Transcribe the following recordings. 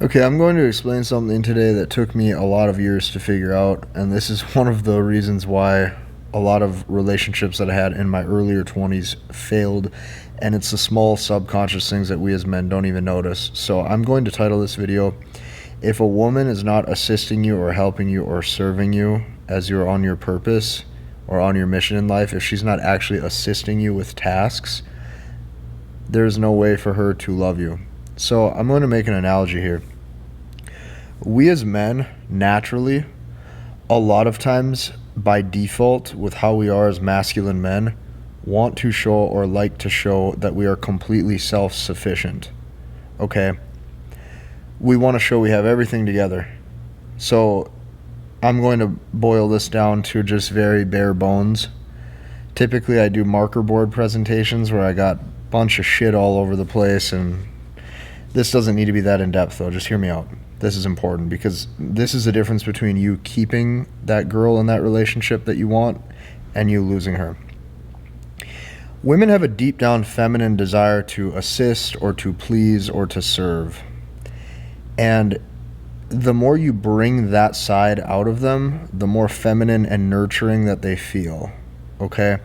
Okay, I'm going to explain something today that took me a lot of years to figure out, and this is one of the reasons why a lot of relationships that I had in my earlier 20s failed, and it's the small subconscious things that we as men don't even notice. So, I'm going to title this video, If a Woman is Not Assisting You or Helping You or Serving You as you're on your purpose or on your mission in life, if she's not actually assisting you with tasks, there's no way for her to love you. So, I'm going to make an analogy here. We as men, naturally, a lot of times by default, with how we are as masculine men, want to show or like to show that we are completely self sufficient. Okay? We want to show we have everything together. So, I'm going to boil this down to just very bare bones. Typically, I do marker board presentations where I got a bunch of shit all over the place, and this doesn't need to be that in depth, though. Just hear me out. This is important because this is the difference between you keeping that girl in that relationship that you want and you losing her. Women have a deep down feminine desire to assist or to please or to serve. And the more you bring that side out of them, the more feminine and nurturing that they feel. Okay?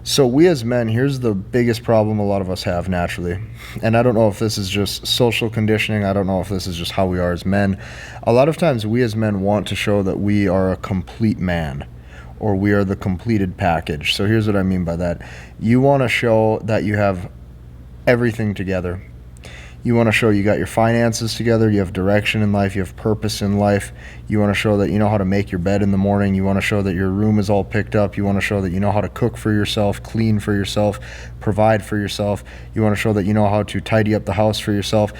So we as men, here's the biggest problem a lot of us have naturally. And I don't know if this is just social conditioning. I don't know if this is just how we are as men. A lot of times we as men want to show that we are a complete man or we are the completed package. So here's what I mean by that. You want to show that you have everything together. You want to show you got your finances together, you have direction in life, you have purpose in life. You want to show that you know how to make your bed in the morning. You want to show that your room is all picked up. You want to show that you know how to cook for yourself, clean for yourself, provide for yourself. You want to show that you know how to tidy up the house for yourself.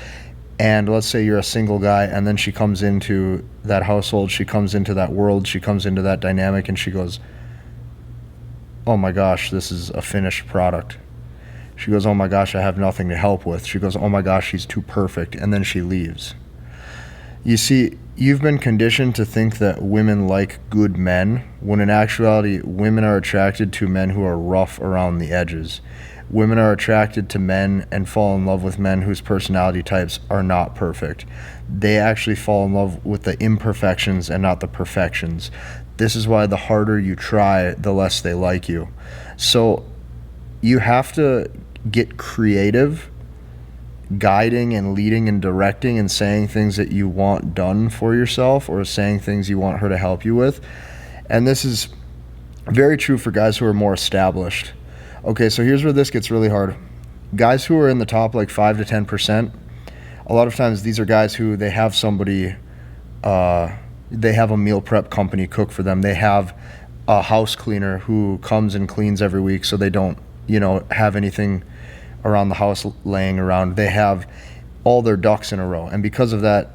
And let's say you're a single guy and then she comes into that household, she comes into that world, she comes into that dynamic and she goes, "Oh my gosh, this is a finished product." She goes, "Oh my gosh, I have nothing to help with." She goes, "Oh my gosh, she's too perfect." And then she leaves. You see, you've been conditioned to think that women like good men, when in actuality, women are attracted to men who are rough around the edges. Women are attracted to men and fall in love with men whose personality types are not perfect. They actually fall in love with the imperfections and not the perfections. This is why the harder you try, the less they like you. So you have to get creative, guiding and leading and directing and saying things that you want done for yourself or saying things you want her to help you with. And this is very true for guys who are more established. Okay, so here's where this gets really hard. Guys who are in the top like 5 to 10%, a lot of times these are guys who they have somebody, they have a meal prep company cook for them. They have a house cleaner who comes and cleans every week so they don't have anything around the house laying around. They have all their ducks in a row. And because of that,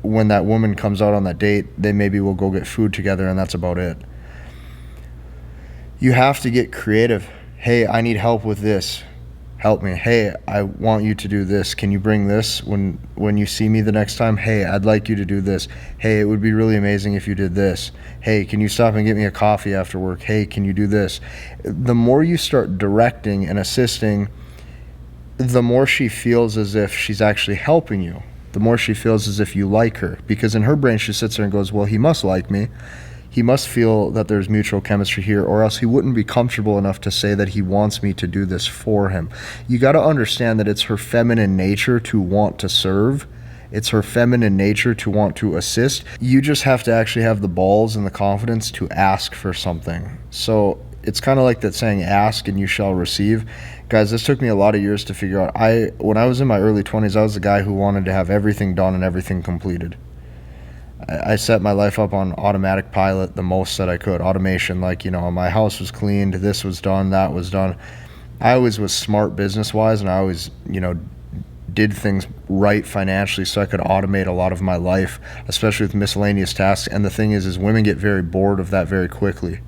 when that woman comes out on that date, they maybe will go get food together and that's about it. You have to get creative. Hey, I need help with this. Help me. Hey, I want you to do this. Can you bring this when you see me the next time? Hey, I'd like you to do this. Hey, it would be really amazing if you did this. Hey, can you stop and get me a coffee after work? Hey, can you do this? The more you start directing and assisting, the more she feels as if she's actually helping you. The more she feels as if you like her. Because in her brain, she sits there and goes, well, he must like me. He must feel that there's mutual chemistry here, or else he wouldn't be comfortable enough to say that he wants me to do this for him. You got to understand that it's her feminine nature to want to serve. It's her feminine nature to want to assist. You just have to actually have the balls and the confidence to ask for something. So it's kind of like that saying, ask and you shall receive. Guys, this took me a lot of years to figure out. When I was in my early 20s, I was the guy who wanted to have everything done and everything completed. I set my life up on automatic pilot the most that I could. Automation, like, my house was cleaned, this was done, that was done. I always was smart business-wise, and I always, did things right financially so I could automate a lot of my life, especially with miscellaneous tasks. And the thing is women get very bored of that very quickly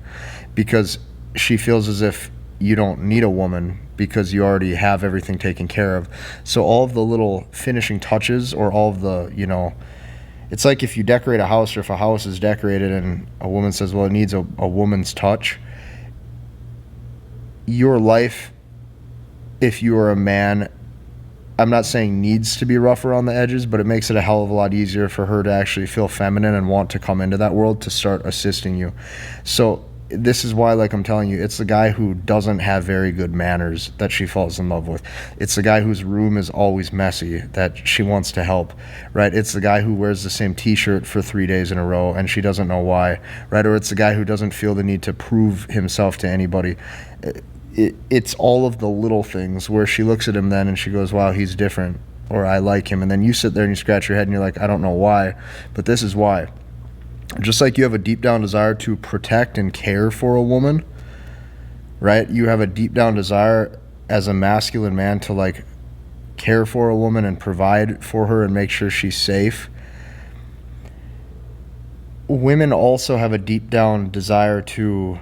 because she feels as if you don't need a woman because you already have everything taken care of. So all of the little finishing touches or all of the, it's like if you decorate a house or if a house is decorated and a woman says, well, it needs a woman's touch. Your life, if you are a man, I'm not saying needs to be rough around the edges, but it makes it a hell of a lot easier for her to actually feel feminine and want to come into that world to start assisting you. So this is why, like I'm telling you, it's the guy who doesn't have very good manners that she falls in love with. It's the guy whose room is always messy that she wants to help, right? It's the guy who wears the same t-shirt for 3 days in a row and she doesn't know why, right? Or it's the guy who doesn't feel the need to prove himself to anybody. It's all of the little things where she looks at him then and she goes, wow, he's different, or I like him. And then you sit there and you scratch your head and you're like, I don't know why, but this is why. Just like you have a deep down desire to protect and care for a woman, right? You have a deep down desire as a masculine man to like care for a woman and provide for her and make sure she's safe. Women also have a deep down desire to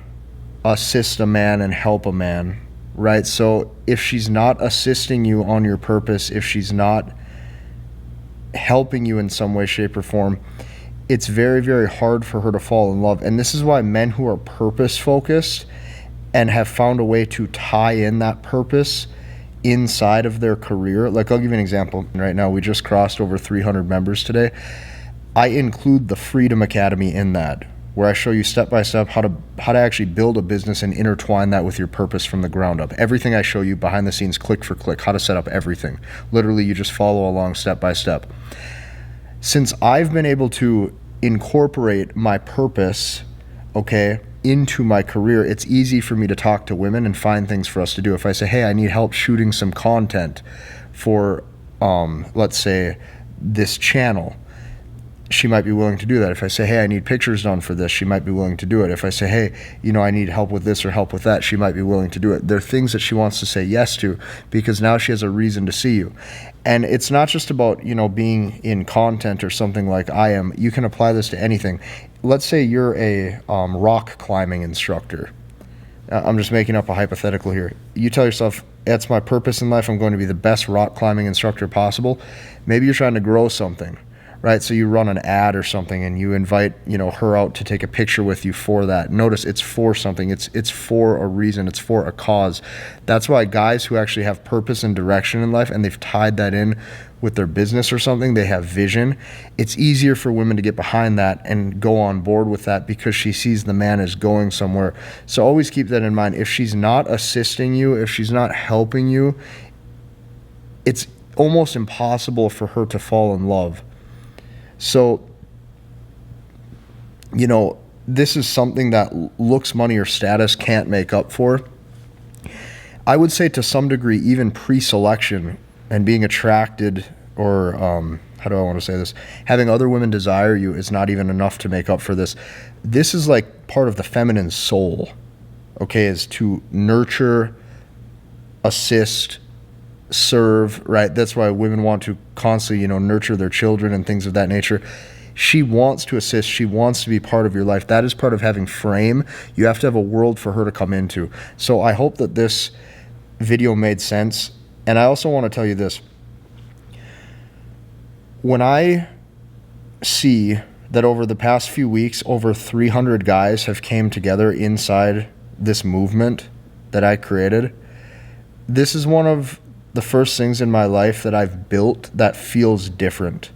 assist a man and help a man, right? So if she's not assisting you on your purpose, if she's not helping you in some way, shape, or form, it's very, very hard for her to fall in love. And this is why men who are purpose focused and have found a way to tie in that purpose inside of their career, like I'll give you an example. Right now we just crossed over 300 members today. I include the Freedom Academy in that, where I show you step by step how to actually build a business and intertwine that with your purpose from the ground up. Everything I show you behind the scenes, click for click, how to set up everything. Literally, you just follow along step by step. Since I've been able to incorporate my purpose, okay, into my career, it's easy for me to talk to women and find things for us to do. If I say, hey, I need help shooting some content for, let's say, this channel, she might be willing to do that. If I say, hey, I need pictures done for this, she might be willing to do it. If I say, hey, I need help with this or help with that, she might be willing to do it. There are things that she wants to say yes to because now she has a reason to see you. And it's not just about, being in content or something like I am. You can apply this to anything. Let's say you're a rock climbing instructor. I'm just making up a hypothetical here. You tell yourself, that's my purpose in life. I'm going to be the best rock climbing instructor possible. Maybe you're trying to grow something, right? So you run an ad or something and you invite, her out to take a picture with you for that. Notice it's for something. It's for a reason. It's for a cause. That's why guys who actually have purpose and direction in life and they've tied that in with their business or something, they have vision. It's easier for women to get behind that and go on board with that because she sees the man is going somewhere. So always keep that in mind. If she's not assisting you, if she's not helping you, it's almost impossible for her to fall in love. So, this is something that looks, money, or status can't make up for. I would say to some degree, even pre-selection and being attracted or, how do I want to say this? Having other women desire you is not even enough to make up for this. This is like part of the feminine soul, okay, is to nurture, assist, serve, right? That's why women want to constantly, nurture their children and things of that nature. She wants to assist. She wants to be part of your life. That is part of having frame. You have to have a world for her to come into. So I hope that this video made sense. And I also want to tell you this. When I see that over the past few weeks, over 300 guys have came together inside this movement that I created, this is one of the first things in my life that I've built that feels different.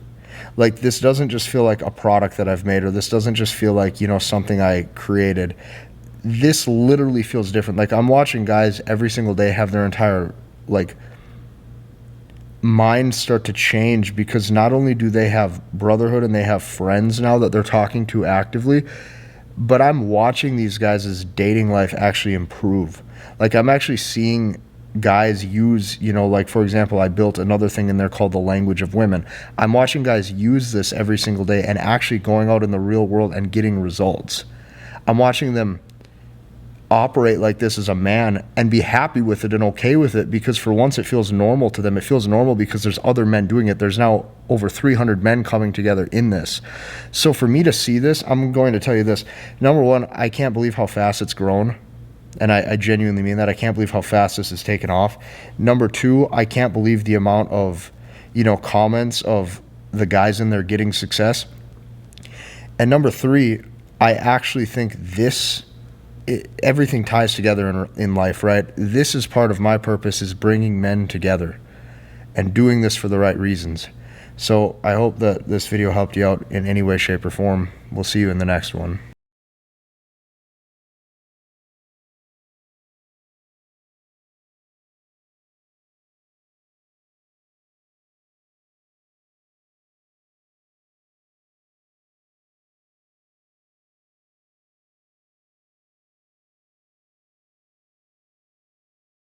Like, this doesn't just feel like a product that I've made, or this doesn't just feel like, something I created. This literally feels different. Like, I'm watching guys every single day have their entire, minds start to change because not only do they have brotherhood and they have friends now that they're talking to actively, but I'm watching these guys' dating life actually improve. Like, I'm actually seeing guys use, for example, I built another thing in there called the language of women. I'm watching guys use this every single day and actually going out in the real world and getting results. I'm watching them operate like this as a man and be happy with it and okay with it because for once it feels normal to them. It feels normal because there's other men doing it. There's now over 300 men coming together in this. So for me to see this, I'm going to tell you this. Number one, I can't believe how fast it's grown. And I genuinely mean that. I can't believe how fast this has taken off. Number two, I can't believe the amount of, comments of the guys in there getting success. And number three, I actually think everything ties together in life, right? This is part of my purpose, is bringing men together. and doing this for the right reasons. So I hope that this video helped you out in any way, shape, or form. We'll see you in the next one.